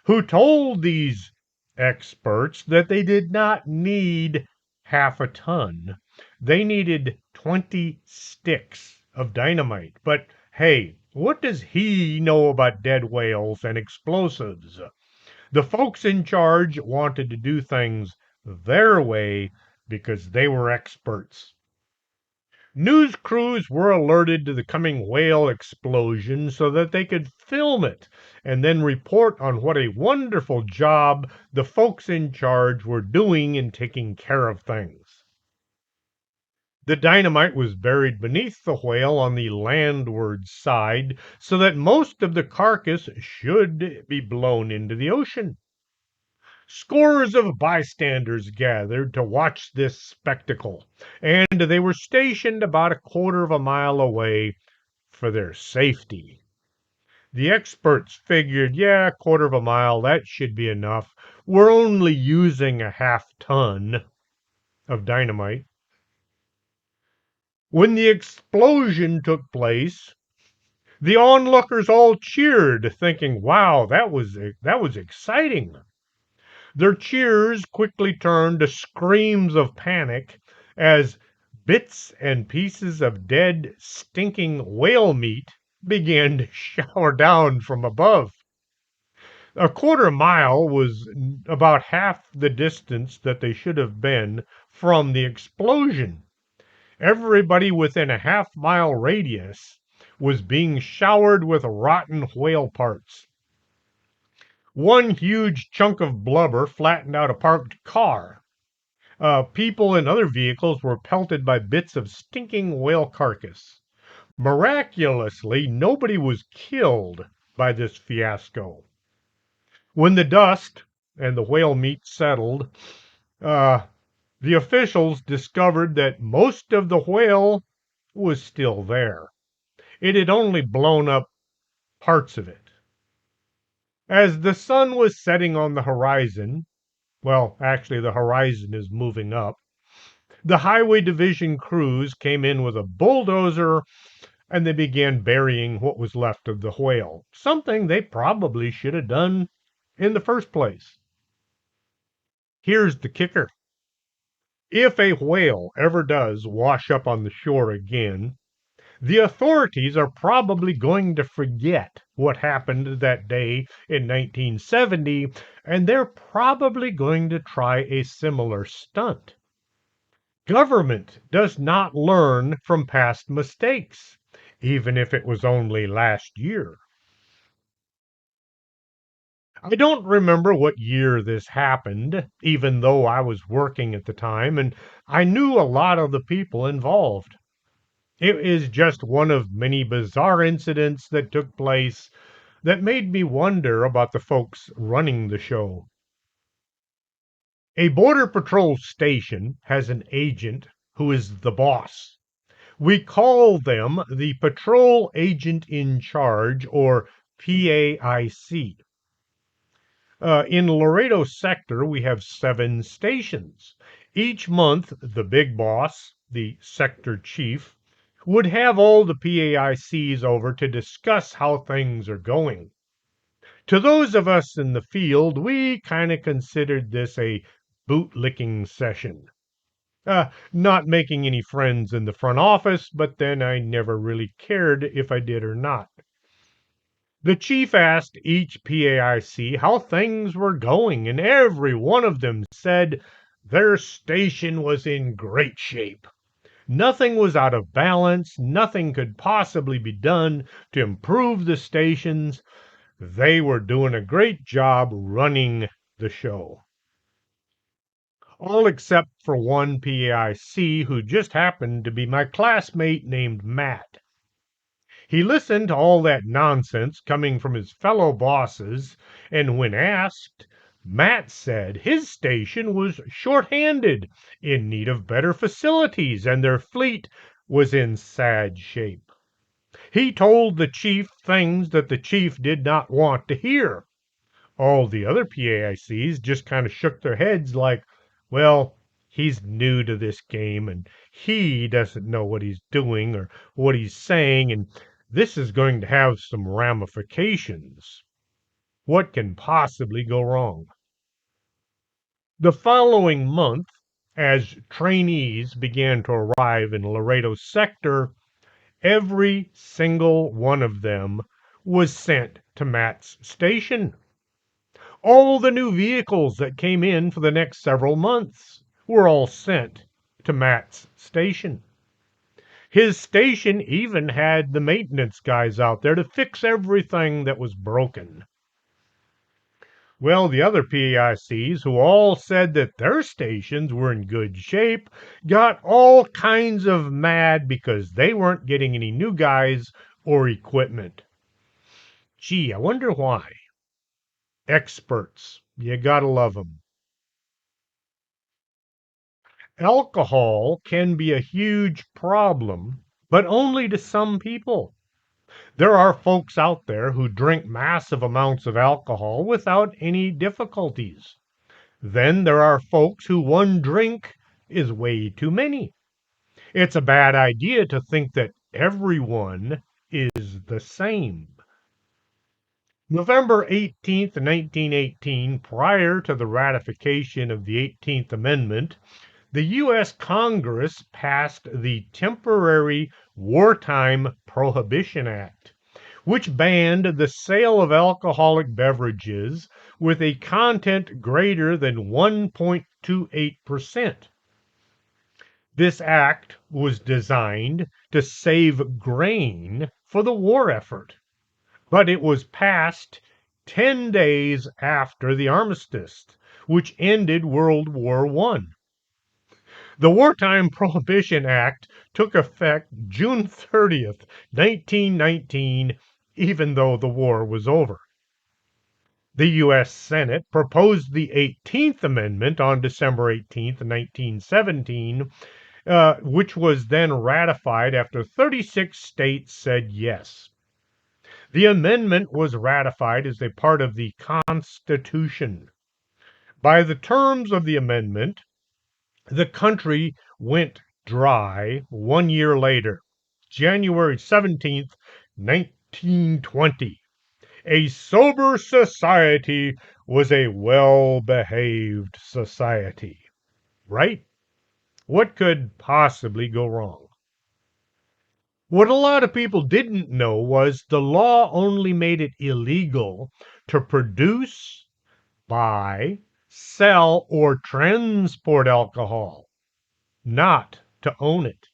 who told these experts that they did not need half a ton. They needed 20 sticks of dynamite. But hey, what does he know about dead whales and explosives? The folks in charge wanted to do things their way because they were experts. News crews were alerted to the coming whale explosion so that they could film it and then report on what a wonderful job the folks in charge were doing in taking care of things. The dynamite was buried beneath the whale on the landward side so that most of the carcass should be blown into the ocean. Scores of bystanders gathered to watch this spectacle, and they were stationed about a quarter of a mile away for their safety. The experts figured, yeah, a quarter of a mile, that should be enough. We're only using a half ton of dynamite. When the explosion took place, the onlookers all cheered, thinking, wow, that was exciting. Their cheers quickly turned to screams of panic as bits and pieces of dead, stinking whale meat began to shower down from above. A quarter mile was about half the distance that they should have been from the explosion. Everybody within a half-mile radius was being showered with rotten whale parts. One huge chunk of blubber flattened out a parked car. People in other vehicles were pelted by bits of stinking whale carcass. Miraculously, nobody was killed by this fiasco. When the dust and the whale meat settled, uh, the officials discovered that most of the whale was still there. It had only blown up parts of it. As the sun was setting on the horizon, well, actually, the horizon is moving up. The Highway Division crews came in with a bulldozer and they began burying what was left of the whale, something they probably should have done in the first place. Here's the kicker. If a whale ever does wash up on the shore again, the authorities are probably going to forget what happened that day in 1970, and they're probably going to try a similar stunt. Government does not learn from past mistakes, even if it was only last year. I don't remember what year this happened, even though I was working at the time and I knew a lot of the people involved. It is just one of many bizarre incidents that took place that made me wonder about the folks running the show. A Border Patrol station has an agent who is the boss. We call them the Patrol Agent in Charge, or PAIC. In Laredo Sector, we have 7 stations. Each month, the big boss, the sector chief, would have all the PAICs over to discuss how things are going. To those of us in the field, we kind of considered this a boot-licking session. Not making any friends in the front office, but then I never really cared if I did or not. The chief asked each PAIC how things were going, and every one of them said their station was in great shape. Nothing was out of balance, nothing could possibly be done to improve the stations. They were doing a great job running the show. All except for one PAIC who just happened to be my classmate named Matt. He listened to all that nonsense coming from his fellow bosses, and when asked, Matt said his station was short-handed, in need of better facilities, and their fleet was in sad shape. He told the chief things that the chief did not want to hear. All the other PAICs just kind of shook their heads like, well, he's new to this game and he doesn't know what he's doing or what he's saying, and this is going to have some ramifications. What can possibly go wrong? The following month, as trainees began to arrive in Laredo sector, every single one of them was sent to Matt's station. All the new vehicles that came in for the next several months were all sent to Matt's station. His station even had the maintenance guys out there to fix everything that was broken. Well, the other PAICs, who all said that their stations were in good shape, got all kinds of mad because they weren't getting any new guys or equipment. Gee, I wonder why. Experts. You gotta love 'em. Alcohol can be a huge problem, but only to some people. There are folks out there who drink massive amounts of alcohol without any difficulties. Then there are folks who one drink is way too many. It's a bad idea to think that everyone is the same. November 18th, 1918, prior to the ratification of the 18th Amendment, the U.S. Congress passed the Temporary Wartime Prohibition Act, which banned the sale of alcoholic beverages with a content greater than 1.28%. This act was designed to save grain for the war effort, but it was passed 10 days after the armistice, which ended World War I. The Wartime Prohibition Act took effect June 30th, 1919, even though the war was over. The U.S. Senate proposed the 18th Amendment on December 18th, 1917, which was then ratified after 36 states said yes. The amendment was ratified as a part of the Constitution. By the terms of the amendment, the country went dry 1 year later, January 17th, 1920. A sober society was a well-behaved society. Right? What could possibly go wrong? What a lot of people didn't know was the law only made it illegal to produce, buy, sell, or transport alcohol, not to own it.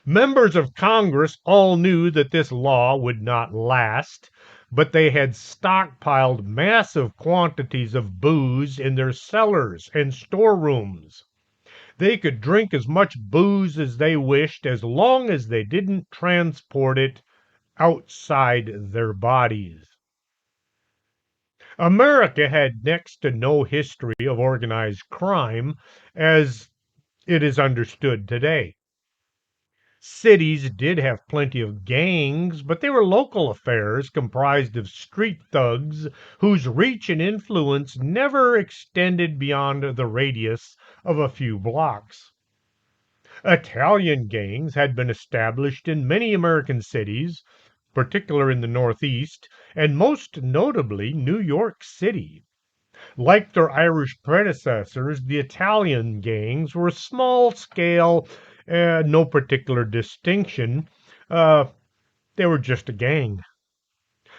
Members of Congress all knew that this law would not last, but they had stockpiled massive quantities of booze in their cellars and storerooms. They could drink as much booze as they wished as long as they didn't transport it outside their bodies. America had next to no history of organized crime as it is understood today. Cities did have plenty of gangs, but they were local affairs comprised of street thugs whose reach and influence never extended beyond the radius of a few blocks. Italian gangs had been established in many American cities, particularly in the Northeast, and most notably New York City. Like their Irish predecessors, the Italian gangs were small scale, no particular distinction. They were just a gang.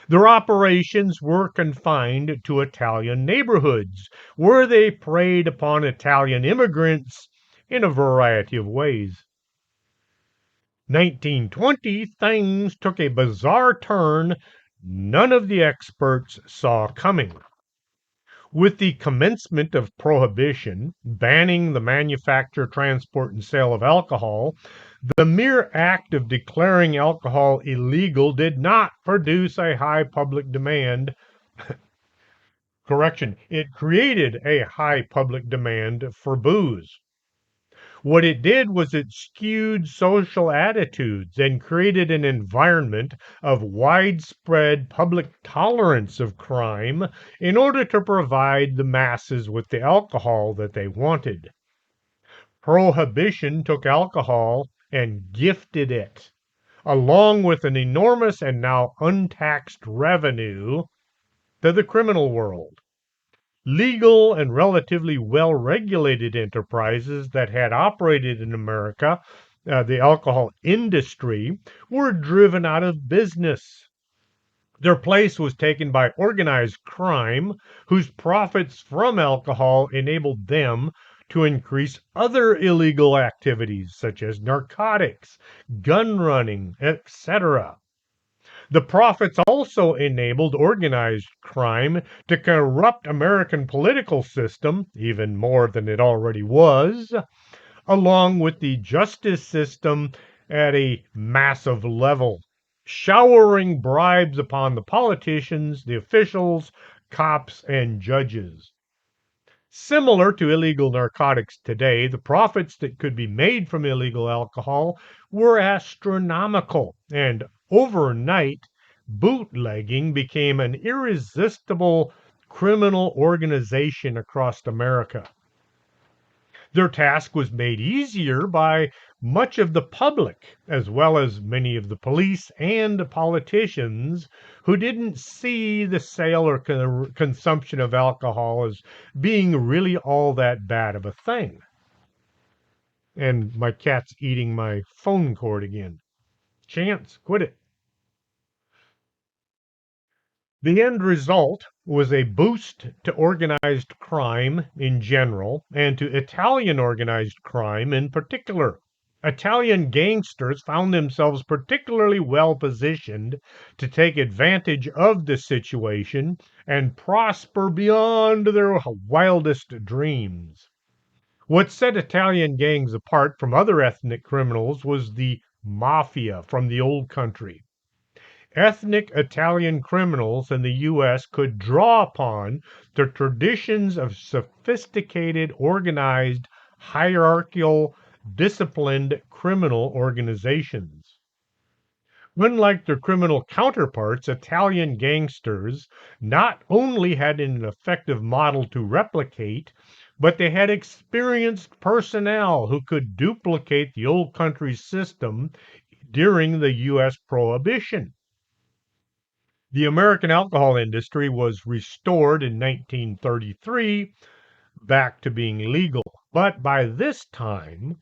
Their operations were confined to Italian neighborhoods, where they preyed upon Italian immigrants in a variety of ways. 1920, things took a bizarre turn none of the experts saw coming. With the commencement of prohibition, banning the manufacture, transport, and sale of alcohol, the mere act of declaring alcohol illegal did not produce a high public demand. Correction, it created a high public demand for booze. What it did was it skewed social attitudes and created an environment of widespread public tolerance of crime in order to provide the masses with the alcohol that they wanted. Prohibition took alcohol and gifted it, along with an enormous and now untaxed revenue, to the criminal world. Legal and relatively well regulated enterprises that had operated in America, the alcohol industry, were driven out of business. Their place was taken by organized crime, whose profits from alcohol enabled them to increase other illegal activities such as narcotics, gun running, etc. The profits also enabled organized crime to corrupt American political system even more than it already was, along with the justice system at a massive level, showering bribes upon the politicians, the officials, cops, and judges. Similar to illegal narcotics today, the profits that could be made from illegal alcohol were astronomical, and overnight, bootlegging became an irresistible criminal organization across America. Their task was made easier by much of the public, as well as many of the police and politicians who didn't see the sale or consumption of alcohol as being really all that bad of a thing. And my cat's eating my phone cord again. Chance, quit it. The end result was a boost to organized crime in general and to Italian organized crime in particular. Italian gangsters found themselves particularly well positioned to take advantage of the situation and prosper beyond their wildest dreams. What set Italian gangs apart from other ethnic criminals was the mafia from the old country. Ethnic Italian criminals in the U.S. could draw upon the traditions of sophisticated, organized, hierarchical, disciplined criminal organizations. Unlike their criminal counterparts, Italian gangsters not only had an effective model to replicate, but they had experienced personnel who could duplicate the old country's system during the U.S. Prohibition. The American alcohol industry was restored in 1933 back to being legal. But by this time,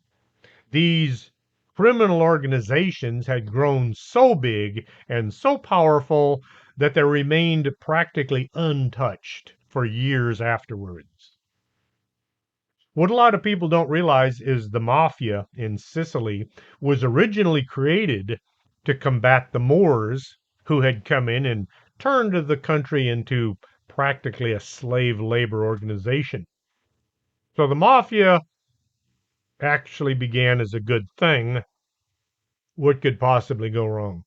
these criminal organizations had grown so big and so powerful that they remained practically untouched for years afterwards. What a lot of people don't realize is the mafia in Sicily was originally created to combat the Moors who had come in and turned the country into practically a slave labor organization. So the mafia actually began as a good thing. What could possibly go wrong?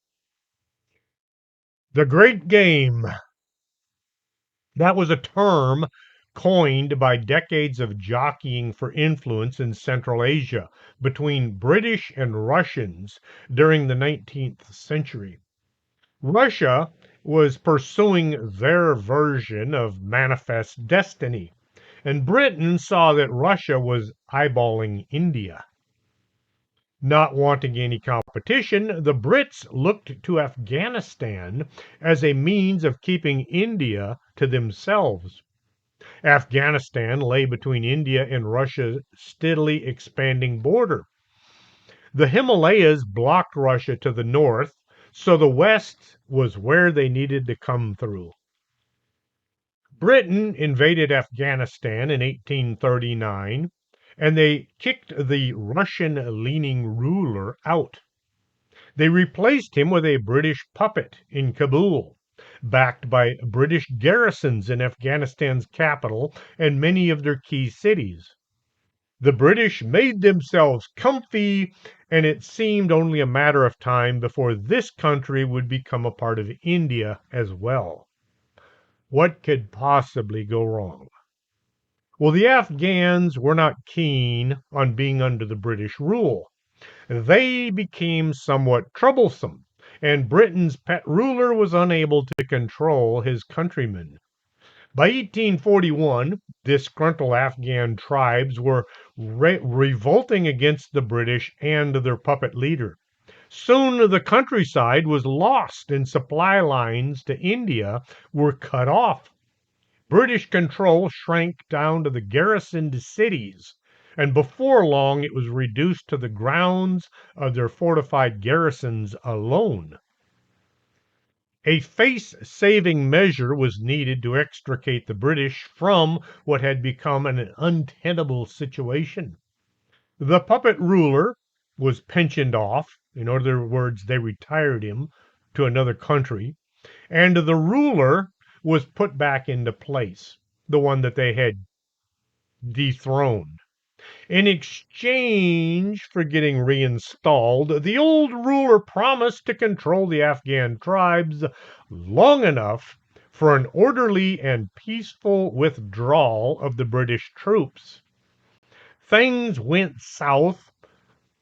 The Great Game. That was a term coined by decades of jockeying for influence in Central Asia between British and Russians during the 19th century. Russia was pursuing their version of manifest destiny, and Britain saw that Russia was eyeballing India. Not wanting any competition, the Brits looked to Afghanistan as a means of keeping India to themselves. Afghanistan lay between India and Russia's steadily expanding border. The Himalayas blocked Russia to the north, so the west was where they needed to come through. Britain invaded Afghanistan in 1839, and they kicked the Russian-leaning ruler out. They replaced him with a British puppet in Kabul, backed by British garrisons in Afghanistan's capital and many of their key cities. The British made themselves comfy, and it seemed only a matter of time before this country would become a part of India as well. What could possibly go wrong? Well, the Afghans were not keen on being under the British rule. They became somewhat troublesome, and Britain's pet ruler was unable to control his countrymen. By 1841, disgruntled Afghan tribes were revolting against the British and their puppet leader. Soon the countryside was lost and supply lines to India were cut off. British control shrank down to the garrisoned cities, and before long it was reduced to the grounds of their fortified garrisons alone. A face-saving measure was needed to extricate the British from what had become an untenable situation. The puppet ruler was pensioned off. In other words, they retired him to another country, and the ruler was put back into place, the one that they had dethroned. In exchange for getting reinstalled, the old ruler promised to control the Afghan tribes long enough for an orderly and peaceful withdrawal of the British troops. Things went south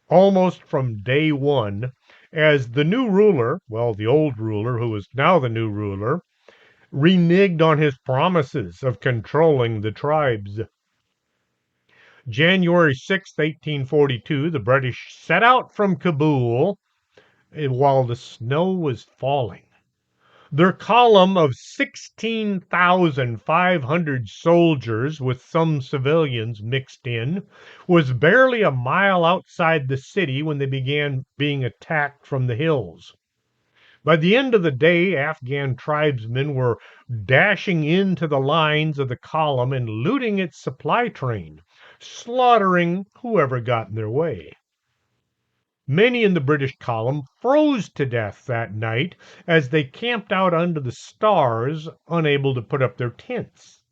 almost from day one as the new ruler, well, the old ruler, who was now the new ruler, reneged on his promises of controlling the tribes. January 6, 1842, the British set out from Kabul while the snow was falling. Their column of 16,500 soldiers, with some civilians mixed in, was barely a mile outside the city when they began being attacked from the hills. By the end of the day, Afghan tribesmen were dashing into the lines of the column and looting its supply train, slaughtering whoever got in their way. Many in the British column froze to death that night as they camped out under the stars, unable to put up their tents.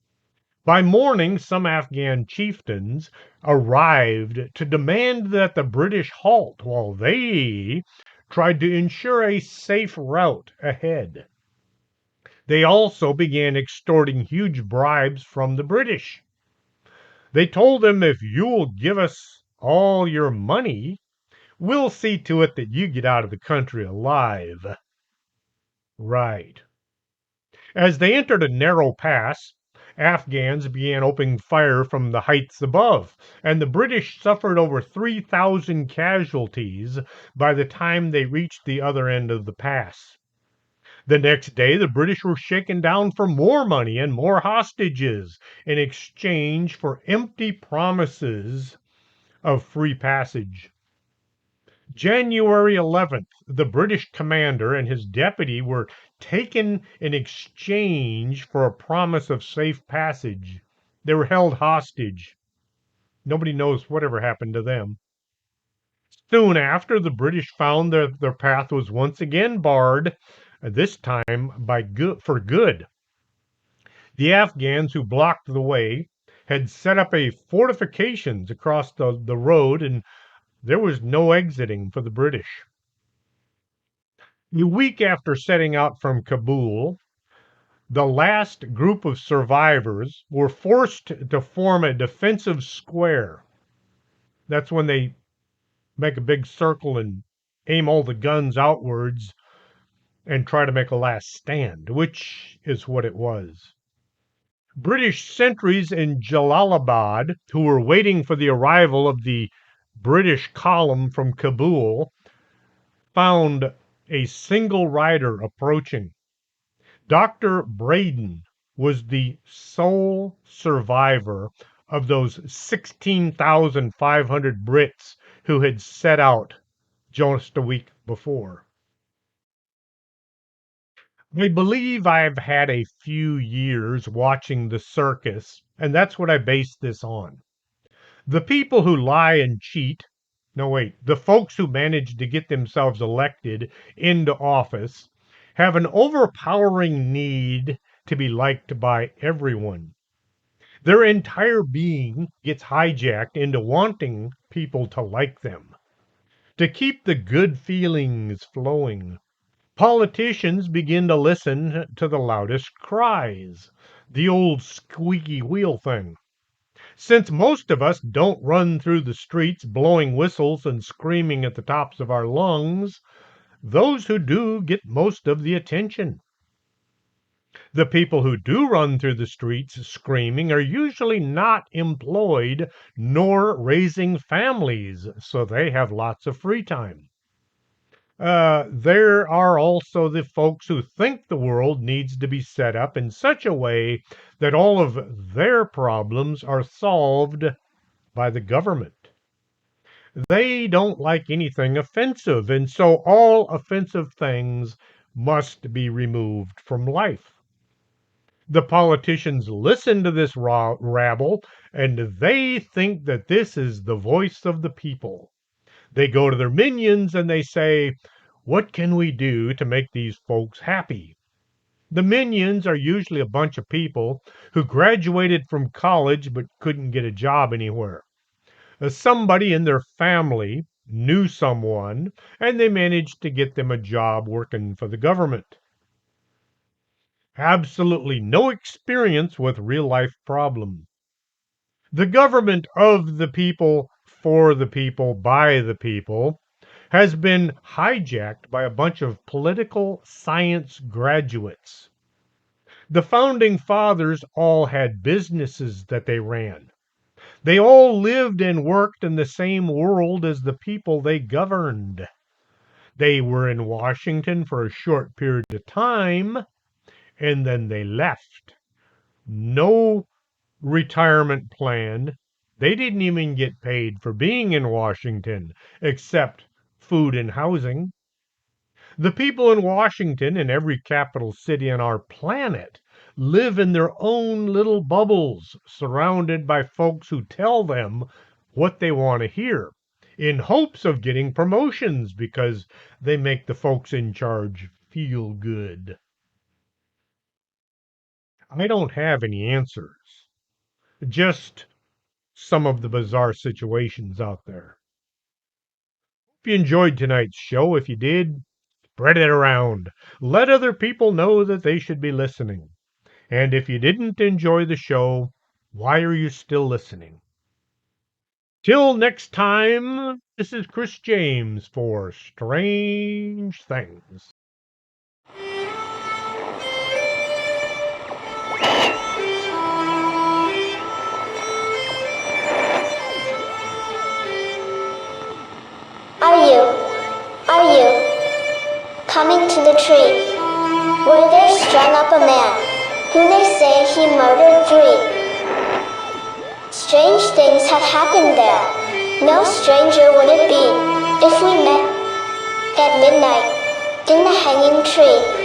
By morning, some Afghan chieftains arrived to demand that the British halt while they tried to ensure a safe route ahead. They also began extorting huge bribes from the British. They told them, if you'll give us all your money, we'll see to it that you get out of the country alive. Right. As they entered a narrow pass, Afghans began opening fire from the heights above, and the British suffered over 3,000 casualties by the time they reached the other end of the pass. The next day, the British were shaken down for more money and more hostages in exchange for empty promises of free passage. January 11th, the British commander and his deputy were taken in exchange for a promise of safe passage. They were held hostage. Nobody knows whatever happened to them. Soon after, the British found that their path was once again barred, this time for good. The Afghans who blocked the way had set up fortifications across the road, and there was no exiting for the British. A week after setting out from Kabul, the last group of survivors were forced to form a defensive square. That's when they make a big circle and aim all the guns outwards and try to make a last stand, which is what it was. British sentries in Jalalabad, who were waiting for the arrival of the British column from Kabul, found a single rider approaching. Dr. Braden was the sole survivor of those 16,500 Brits who had set out just a week before. I believe I've had a few years watching the circus, and that's what I base this on. The people who lie and cheat, no, wait, the folks who manage to get themselves elected into office have an overpowering need to be liked by everyone. Their entire being gets hijacked into wanting people to like them, to keep the good feelings flowing. Politicians begin to listen to the loudest cries, the old squeaky wheel thing. Since most of us don't run through the streets blowing whistles and screaming at the tops of our lungs, those who do get most of the attention. The people who do run through the streets screaming are usually not employed nor raising families, so they have lots of free time. There are also the folks who think the world needs to be set up in such a way that all of their problems are solved by the government. They don't like anything offensive, and so all offensive things must be removed from life. The politicians listen to this rabble, and they think that this is the voice of the people. They go to their minions and they say, "What can we do to make these folks happy?" The minions are usually a bunch of people who graduated from college but couldn't get a job anywhere. Somebody in their family knew someone, and they managed to get them a job working for the government. Absolutely no experience with real life problems. The government of the people, for the people, by the people has been hijacked by a bunch of political science graduates. The founding fathers all had businesses that they ran. They all lived and worked in the same world as the people they governed. They were in Washington for a short period of time, and then they left. No retirement plan. They didn't even get paid for being in Washington, except food and housing. The people in Washington and every capital city on our planet live in their own little bubbles, surrounded by folks who tell them what they want to hear, in hopes of getting promotions because they make the folks in charge feel good. I don't have any answers, just some of the bizarre situations out there. If you enjoyed tonight's show, if you did, spread it around. Let other people know that they should be listening. And if you didn't enjoy the show, why are you still listening? Till next time, this is Chris James for Strange Things. Are you coming to the tree where they strung up a man who they say he murdered 3? Strange things have happened there. No stranger would it be if we met at midnight in the hanging tree.